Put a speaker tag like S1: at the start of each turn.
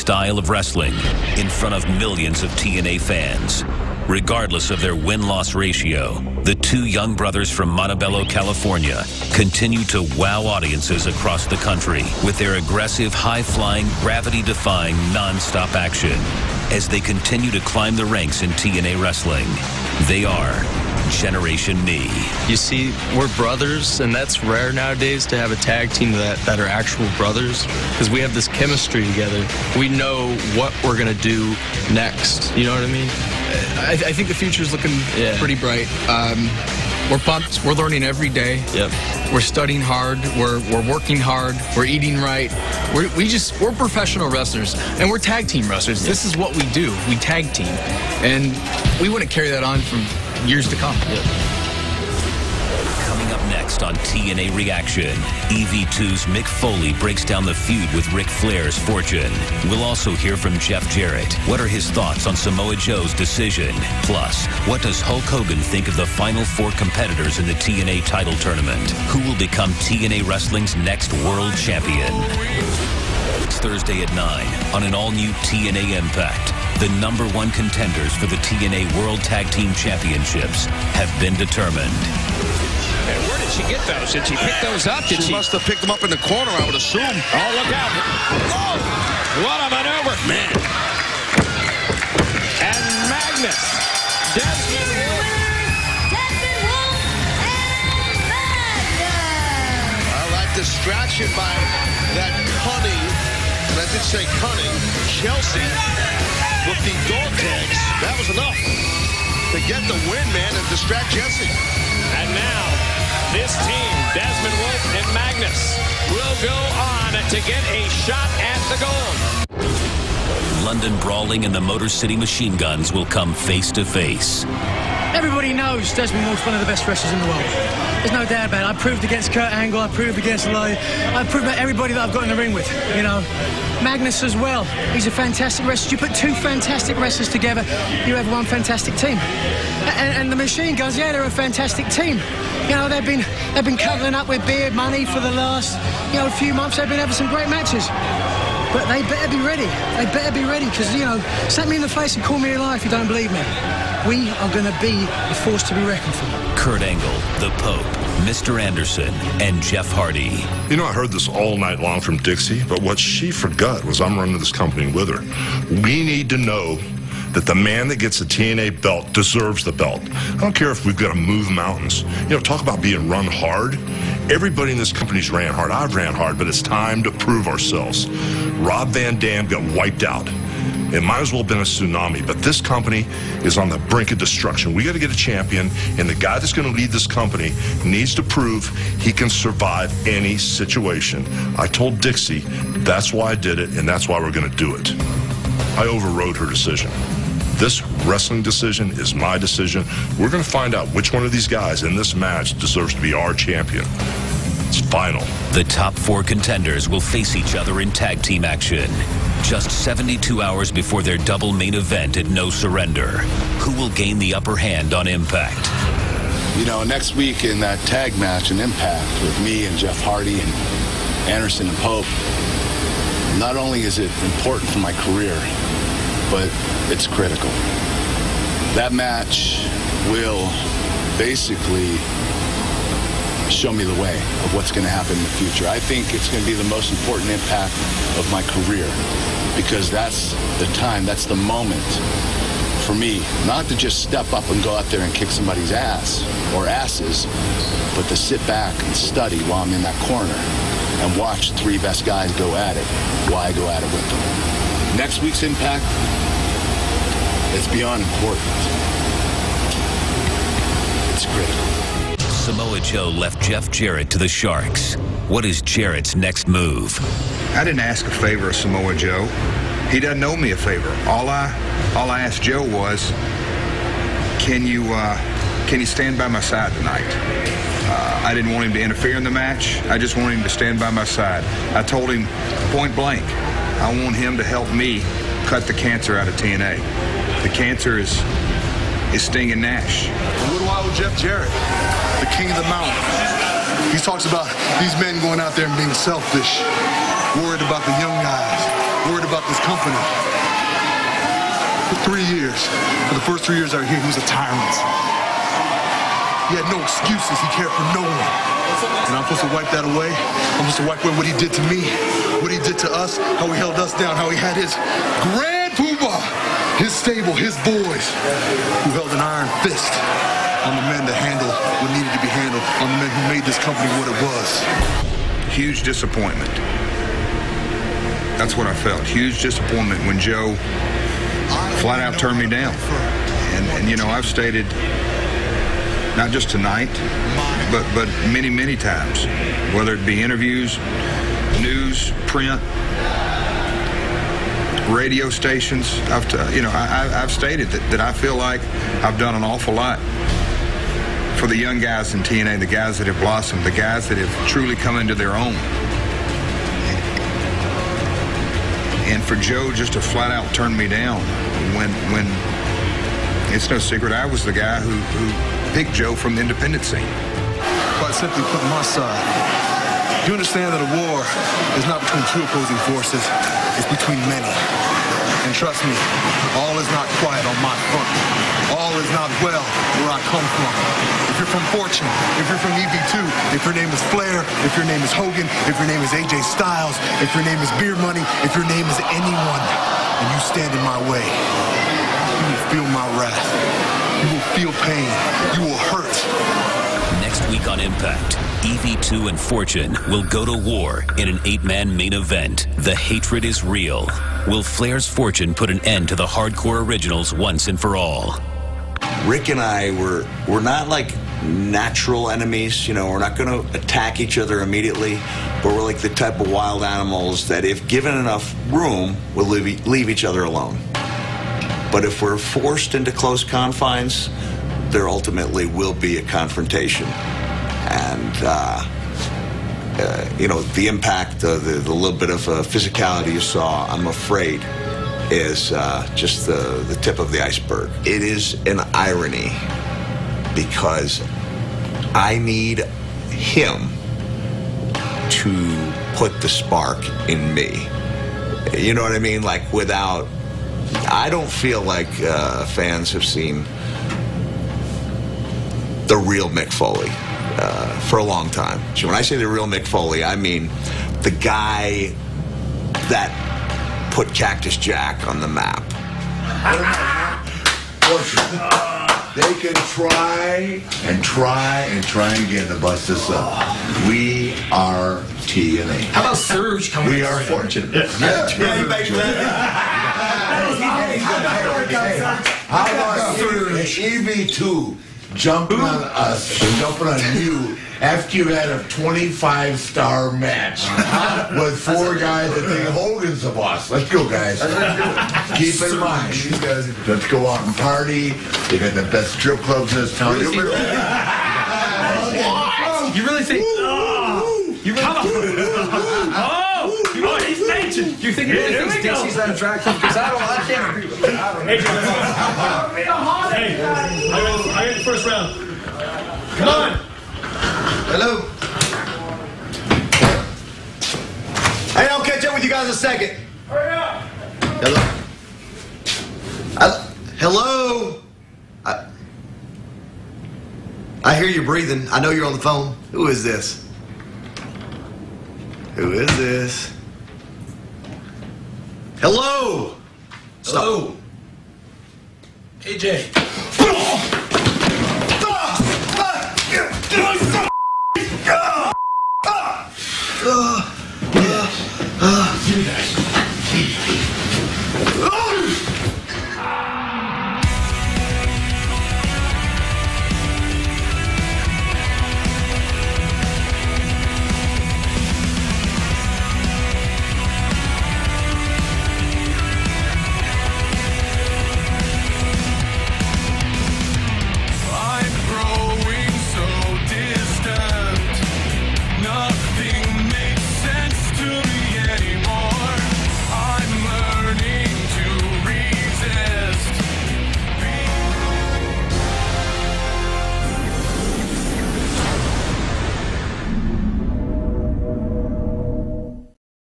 S1: style of wrestling in front of millions of TNA fans. Regardless of their win-loss ratio, the two young brothers from Montebello, California, continue to wow audiences across the country with their aggressive, high-flying, gravity-defying, non-stop action. As they continue to climb the ranks in TNA wrestling, they are Generation Me.
S2: You see, we're brothers, and that's rare nowadays to have a tag team that are actual brothers, because we have this chemistry together. We know what we're going to do next. You know what I mean?
S3: I think the future's looking pretty bright. We're pumped. We're learning every day.
S2: Yep.
S3: We're studying hard. We're working hard. We're eating right. We're professional wrestlers, and we're tag team wrestlers. Yep. This is what we do. We tag team, and we want to carry that on for years to come.
S2: Yep.
S1: Coming up next on TNA Reaction, EV2's Mick Foley breaks down the feud with Ric Flair's fortune. We'll also hear from Jeff Jarrett. What are his thoughts on Samoa Joe's decision? Plus, what does Hulk Hogan think of the final 4 competitors in the TNA title tournament? Who will become TNA Wrestling's next world champion? It's Thursday at 9 on an all-new TNA Impact. The #1 contenders for the TNA World Tag Team Championships have been determined.
S4: And where did she get those? Did she pick those up?
S5: She must have picked them up in the corner, I would assume.
S4: Oh, look out. Oh, what a maneuver.
S5: Man.
S4: And Magnus. Desmond Wolf.
S6: And Magnus.
S5: I like distraction by that cunning, and I did say cunning, Chelsea with the dog tags. That was enough to get the win, man, and distract Jesse.
S4: And now, this team, Desmond Wolf and Magnus, will go on to get a shot at the gold.
S1: London Brawling and the Motor City Machine Guns will come face to face.
S7: Everybody knows Desmond Wolf's one of the best wrestlers in the world. There's no doubt about it. I proved against Kurt Angle, I proved against Lloyd, I proved about everybody that I've got in the ring with, you know. Magnus as well. He's a fantastic wrestler. You put 2 fantastic wrestlers together, you have 1 fantastic team. And the Machine Guns, yeah, they're a fantastic team. You know, they've been cuddling up with Beard Money for the last, few months. They've been having some great matches. But they better be ready. They better be ready, because, slap me in the face and call me a liar if you don't believe me. We are going to be a force to be reckoned with.
S1: Kurt Angle, the Pope, Mr. Anderson, and Jeff Hardy.
S8: You know, I heard this all night long from Dixie, but what she forgot was I'm running this company with her. We need to know that the man that gets the TNA belt deserves the belt. I don't care if we've got to move mountains. Talk about being run hard. Everybody in this company's ran hard. I've ran hard, but it's time to prove ourselves. Rob Van Dam got wiped out. It might as well have been a tsunami, but this company is on the brink of destruction. We got to get a champion, and the guy that's going to lead this company needs to prove he can survive any situation. I told Dixie that's why I did it, and that's why we're going to do it. I overrode her decision. This wrestling decision is my decision. We're going to find out which one of these guys in this match deserves to be our champion. It's final.
S1: The top 4 contenders will face each other in tag team action. Just 72 hours before their double main event at No Surrender. Who will gain the upper hand on Impact?
S9: Next week in that tag match in Impact with me and Jeff Hardy and Anderson and Pope, not only is it important for my career, but it's critical. That match will basically show me the way of what's going to happen in the future. I think it's going to be the most important impact of my career, because that's the time, that's the moment for me, not to just step up and go out there and kick somebody's ass or asses, but to sit back and study while I'm in that corner and watch the 3 best guys go at it, while I go at it with them. Next week's Impact, it's beyond important. It's critical.
S1: Samoa Joe left Jeff Jarrett to the Sharks. What is Jarrett's next move?
S10: I didn't ask a favor of Samoa Joe. He doesn't owe me a favor. All I asked Joe was, can you stand by my side tonight? I didn't want him to interfere in the match. I just wanted him to stand by my side. I told him point blank, I want him to help me cut the cancer out of TNA. The cancer is stinging Nash.
S11: A little while with Jeff Jarrett, the king of the mountain. He talks about these men going out there and being selfish, worried about the young guys. worried about this company. For 3 years, for the first 3 years I was here, he was a tyrant. He had no excuses. He cared for no one. And I'm supposed to wipe that away. I'm supposed to wipe away what he did to me, what he did to us, how he held us down, how he had his grand poobah, his stable, his boys, who held an iron fist on the men that handled what needed to be handled, on the men who made this company what it was.
S10: Huge disappointment. That's what I felt. Huge disappointment when Joe flat out turned me down. And you know, I've stated, not just tonight, but many, many times, whether it be interviews, news, print, radio stations. I've stated that I feel like I've done an awful lot for the young guys in TNA, the guys that have blossomed, the guys that have truly come into their own. And for Joe just to flat out turn me down when it's no secret I was the guy who picked Joe from the independent scene.
S11: Quite simply put, my side. You understand that a war is not between two opposing forces, it's between many. And trust me, all is not quiet on my front. All is not well where I come from. If you're from Fortune, if you're from EV2, if your name is Flair, if your name is Hogan, if your name is AJ Styles, if your name is Beer Money, if your name is anyone, and you stand in my way, you will feel my wrath. You will feel pain. You will hurt.
S1: Next week on Impact, EV2 and Fortune will go to war in an 8-man main event. The hatred is real. Will Flair's Fortune put an end to the hardcore originals once and for all?
S12: Rick and I we're not like natural enemies, you know, we're not going to attack each other immediately, but we're like the type of wild animals that if given enough room, will leave each other alone. But if we're forced into close confines, there ultimately will be a confrontation. And, you know, the impact, the little bit of physicality you saw, I'm afraid, is just the tip of the iceberg. It is an irony because I need him to put the spark in me. You know what I mean? Like, without, I don't feel like fans have seen the real Mick Foley for a long time. So when I say the real Mick Foley, I mean the guy that put Cactus Jack on the map.
S13: They can try again to bust us up. We are TNA.
S14: How about Surge coming?
S13: We are fortunate. How about EV2 jumping on us and jumping on you after you had a 25-star match with 4 guys that think Hogan's the boss? Let's go, guys. Keep in mind, let's go out and party. They got the best strip clubs in this town.
S14: You really think? You really he's mentioned. You think he really thinks Dixie's that attractive? Because I can't agree with that.
S4: Hey, I got the first round. Come on.
S15: Hello. Hey, I'll catch up with you guys in a second.
S4: Hurry up.
S15: Hello. I hear you breathing. I know you're on the phone. Who is this? Who is this? Hello.
S14: Hello. AJ.
S15: Give me that.